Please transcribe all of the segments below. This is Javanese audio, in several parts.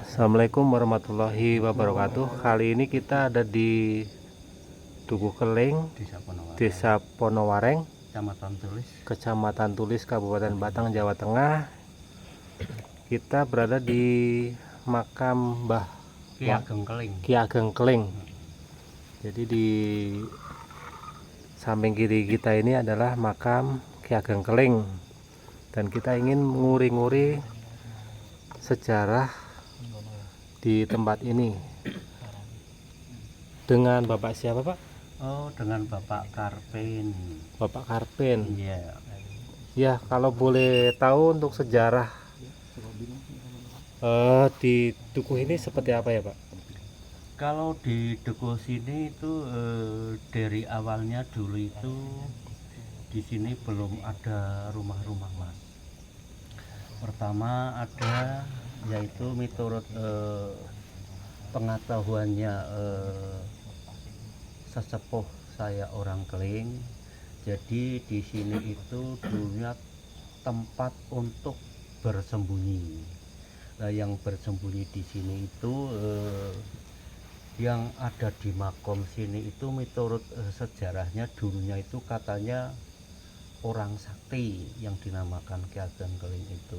Assalamualaikum warahmatullahi wabarakatuh. Kali ini kita ada di Tugu Keling, Desa Ponowareng, Kecamatan Tulis, Kabupaten Batang, Jawa Tengah. Kita berada di makam Mbah Ki Ageng Keling. Jadi di samping kiri kita ini adalah makam Ki Ageng Keling, dan kita ingin nguri-nguri sejarah di tempat ini dengan Bapak siapa, Pak? Oh, dengan Bapak Karpen. Bapak Karpen. Iya. Ya, kalau boleh tahu untuk sejarah di dukuh ini seperti apa ya, Pak? Kalau di Dukuh sini itu dari awalnya dulu itu di sini belum ada rumah-rumah, Mas. Pertama ada yaitu menurut pengetahuannya sesepuh saya orang Keling. Jadi di sini itu dulunya tempat untuk bersembunyi. Nah, yang bersembunyi di sini itu yang ada di makom sini itu menurut sejarahnya dulunya itu katanya orang sakti yang dinamakan Ki Ageng Keling itu.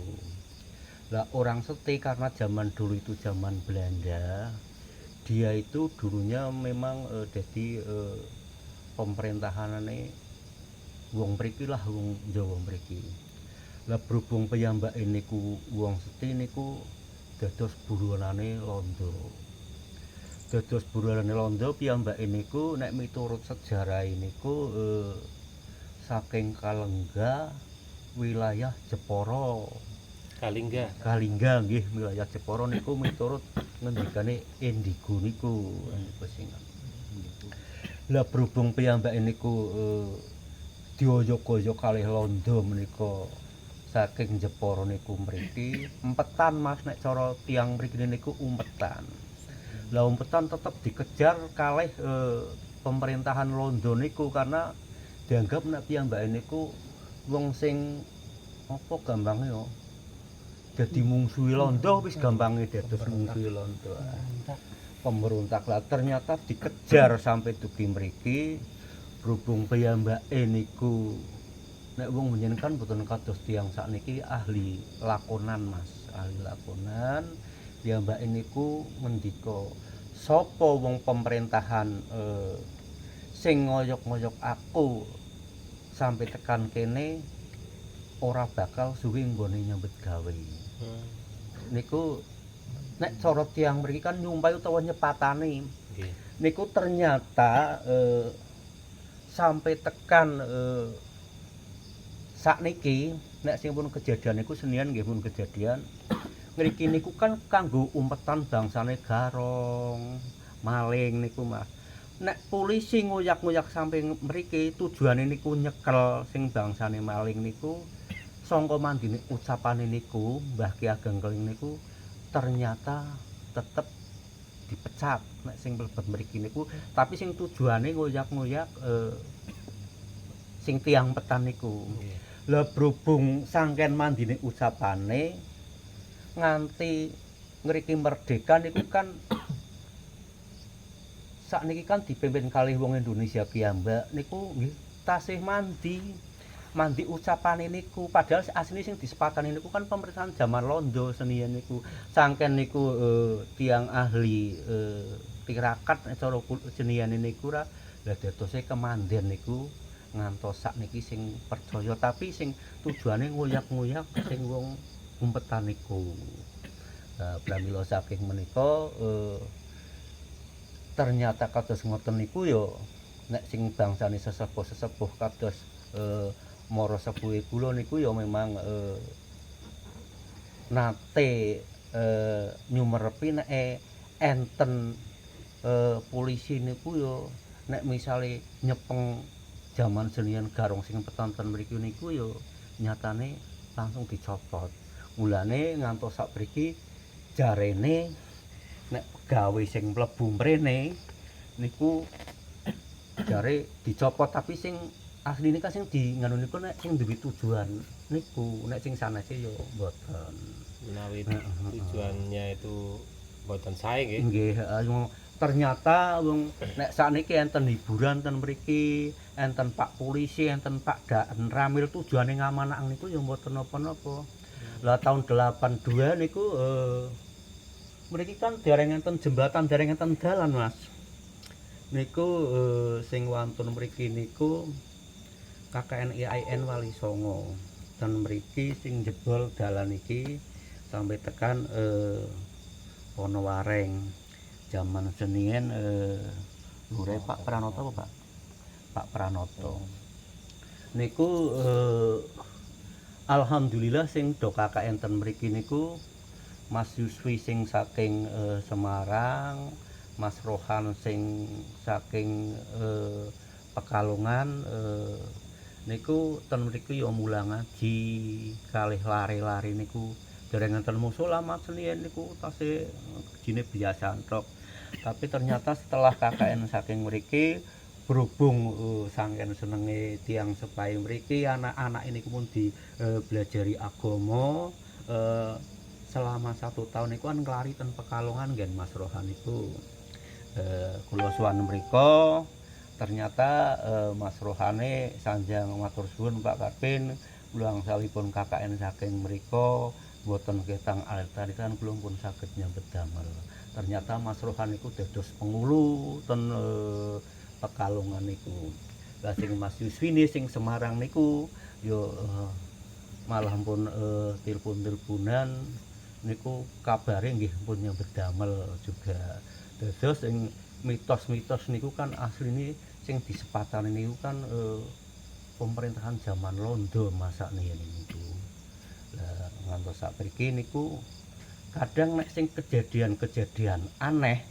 Lah, orang sakti karena zaman dulu itu zaman Belanda, dia itu dulunya memang jadi pemerintahanane wong mriki lah, wong Jawa mriki. Lah berhubung piyambak niku wong sakti niku dados buronane Londo. Dados buronane Londo piyambak niku nek miturut sejarah niku saking Kalengga wilayah Jepara. Kalingga nggih, wilayah Jepara niku miturut ngendikane Indigo niku pesingan. Lah berhubung piyambak niku dioyok-oyok kalih Londo menika saking Jepara niku mriki umpetan, Mas, nek cara tiyang mriki niku umpetan. Lah umpetan tetep dikejar kalih pemerintahan Londo niku karena dianggap nek piyambake niku wong sing apa gampange yo dadi mungsuhi Londo, wis gampange dados mungsuhi Londo. Pemberontak lah ternyata dikejar sampai dugi mriki. Berhubung piyambake niku nek wong njenengan mboten kados tiyang sakniki ahli lakonan, Mas, ahli lakonan. Piyambake niku ngendika, sapa wong pemerintahan sing ngoyok-ngoyok aku sampai tekan kene ora bakal suwi nggone nyambet gawe. Niku nek cara tiyang mriki kan nyumpah utawa nyepatane. Niku ternyata sampai tekan sakniki nek sing pun kejadian niku senian nggih pun kejadian. Ngriki niku kan kanggo umpetan bangsane garong, maling niku, Mas. Nek polisi ngoyak-ngoyak sampai mriki tujuane niku nyekel sing bangsane maling niku, sangka mandine ucapane niku Mbah Ki Ageng Keling niku ternyata tetep dipecat nek sing mlebet mriki niku, tapi sing tujuane ngoyak-ngoyak sing tiyang petan niku. Lah berhubung sangken mandine ucapane nganti ngriki merdeka niku kan sakniki kan dipimpin kalih wong Indonesia piyambak niku nggih tasih mandi ucapane niku, padahal asline sing disepakani niku kan pemerintahan zaman Londo senian niku. Sangken niku tiang ahli tirakat cara seniane niku ra lah dadose kemanden niku ngantos sakniki sing percaya, tapi sing tujuane ngoyak-ngoyak sing wong umpetan niku. Pramila saking menika ternyata kados ngoten niku ya nek sing bangsane sesepuh-sesepuh kados mara sepuhe kula niku ya memang nate nyumerepi nek enten polisi niku ya nek misale nyepeng jaman senian garong sing petanten mriki niku ya nyatane langsung dicopot. Mulane ngantos sapriki jarene nek gawe sing mlebu mrene niku jare dicopot, tapi sing asline kan sing di nganu niku nek sing duwe tujuan niku nek sing sanese ya mboten. menawi tujuannya itu mboten sae nggih. Nggih, heeh, ternyata wong nek sakniki enten hiburan ten mriki, enten Pak Polisi, enten Pak Daen Ramil tujuane ngamanake niku ya mboten napa-napa. Lah tahun 82 niku mriki kan dereng enten jembatan, dereng enten dalan, Mas. Niku sing wonten mriki niku KKN IAIN Wali Songo. Dan mriki sing jebol dalan iki sampai tekan Wonowareng. Zaman senian lure Pak Pranoto apa Pak? Pak Pranoto. Niku alhamdulillah sing do KKN ten mriki niku Mas Yuswi sing saking Semarang, Mas Rohan sing saking Pekalongan niku ten mriki ya mulang ngaji kalih lare-lare niku dereng enten musala Mas senian niku tasih jine biasa tok. Tapi ternyata setelah KKN saking mriki berhubung saking senenge tiang sepahe mriki anak-anak ini pun belajari agama selama 1 tahun niku kan nglari ten Pekalongan ngen Mas Rohan niku kula suwan mriko ternyata Mas Rohane sanjang matur suwun Pak Karpin ulang salipun KKN saking mriko boten ketang alit-alitan kula pun saged nyambet damel. Ternyata Mas Rohan niku dados pengulu ten Pekalongan niku. Lah sing Mas Yuswini sing Semarang niku yo malah pun telepon-teleponan niku kabare nggih pun nyambet damel juga. Dados sing mitos-mitos niku kan asline sing disepatane niku kan pemerintahan zaman Londo masa niku. Lah ngantos sapriki niku kadang nek sing kejadian-kejadian aneh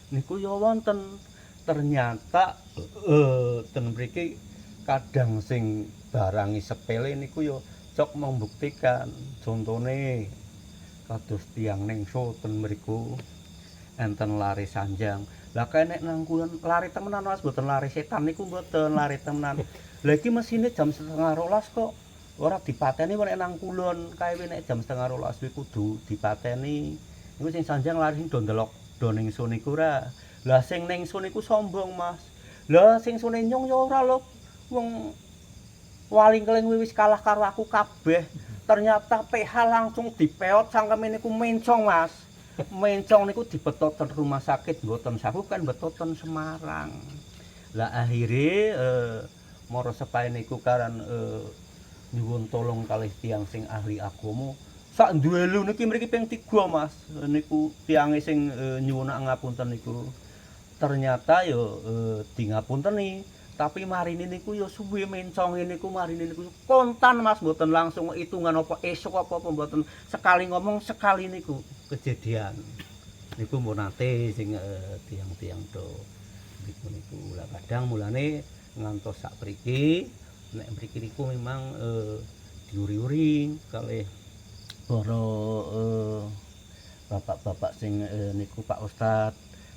niku ya wonten ternyata ten mriki kadang sing barangi sepele niku ya sok membuktikan contone kados tiyang Nengso ten mriku enten lare sanjang lah kae nek nang kulon lare temenan Mas mboten lare setan niku mboten lare temenan lha iki mesine jam 11:30 kok ora dipateni nek nang kulon kae nek jam 11:30 kuwi kudu dipateni niku sing sanjang lari sing do ndelok do ning sun niku ora lah sing ning sun niku sombong Mas lah sing sune nyong ya ora lho wong waling keling wis kalah karo aku kabeh ternyata PH langsung dipeot sangkeme niku mencong Mas mencong niku dibetoten rumah sakit mboten saku kan betoten Semarang lah akhire mara sepahe niku karan nyuwun tolong kalih tiyang sing ahli agama sak duwelu niki mriki ping 3 Mas niku tiyange sing nyuwun ngapunten niku ternyata yo di ngapunteni tapi marine niku yo suwe menconge niku marine niku kontan Mas mboten langsung hitungan apa esuk apa mboten sekali ngomong sekali niku kejadian niku monate sing tiang-tiang do niku lah kadang mulane ngantos sak mriki nek mriki niku memang diuri-uri kalih para bapak-bapak sing niku Pak Ustad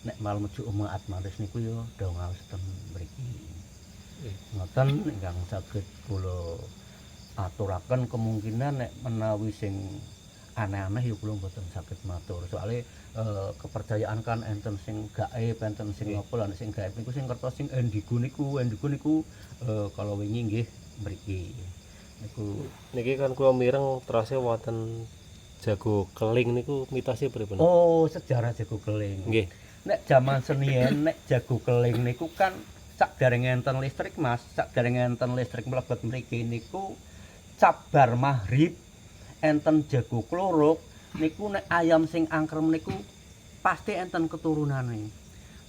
nek mal mejuk umat maris niku yo do ngaos ten mriki. Ngoten ingkang saged kula aturaken kemungkinan nek menawi sing aneh-aneh ya kula mboten saged matur. Soale kepercayaan kan enten sing gaib, enten sing apa lan sing gaib niku sing kertos sing endigo niku kalau wingi nggih mriki. Niku Niki kan kula mireng terase wonten jago keling niku mitosé pripun? oh sejarah jago keling. Nggih. Nek jaman senian nek jago keling niku kan sakderenge enten listrik Mas, sakderenge enten listrik mlebet mriki niku cabar maghrib enten jago klorok niku nek ayam sing angkrem niku pasti enten keturunane.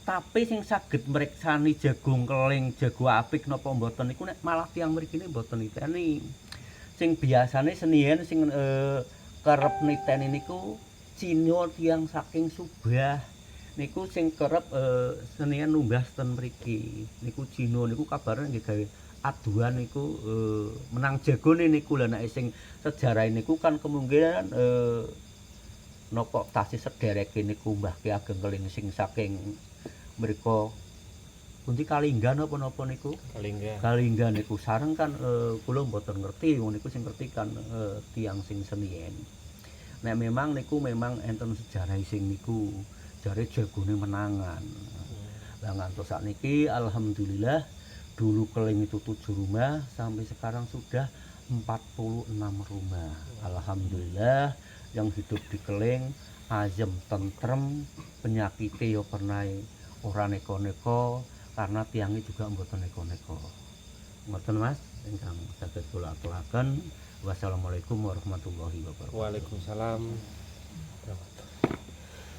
Tapi sing saged mreksani jagung keling, jago apik napa mboten niku nek malah tiyang mrikine mboten niteni. Sing biasane senian sing kerep niteni niku Cina tiyang saking Subah. Niku sing kerep senian numbas ten mriki. Niku Cina niku kabare nggih gawe aduan niku menang jagone niku lha nek sing sejarah niku kan kemungkinan napa tasih sedereke niku Mbah Ki Ageng Keling sing saking mriko pundi Kalinggan napa niku? Kalinggan niku sareng kan kula mboten ngerti wong niku sing ngerti kan tiyang sing senien. nek memang niku memang enten sejarah sing niku jare jagone menangan. Lah ngantos sakniki alhamdulillah dulu Keling itu 7 rumah sampai sekarang sudah 46 rumah. Alhamdulillah yang hidup di Keling ayem tentrem, penyakitnya ya pernah ora neko-neko karena tiangnya juga mboten neko-neko. Ngoten Mas, ingkang saged kula aturaken. Wassalamualaikum warahmatullahi wabarakatuh. Waalaikumsalam.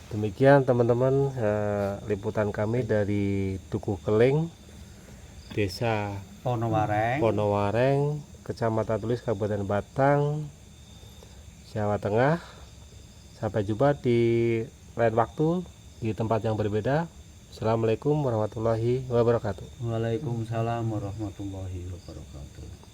Demikian teman-teman liputan kami dari Dukuh Keling, Desa Ponowareng, Kecamatan Tulis, Kabupaten Batang, Jawa Tengah. Sampai jumpa di lain waktu di tempat yang berbeda. Assalamualaikum warahmatullahi wabarakatuh. Waalaikumsalam warahmatullahi wabarakatuh.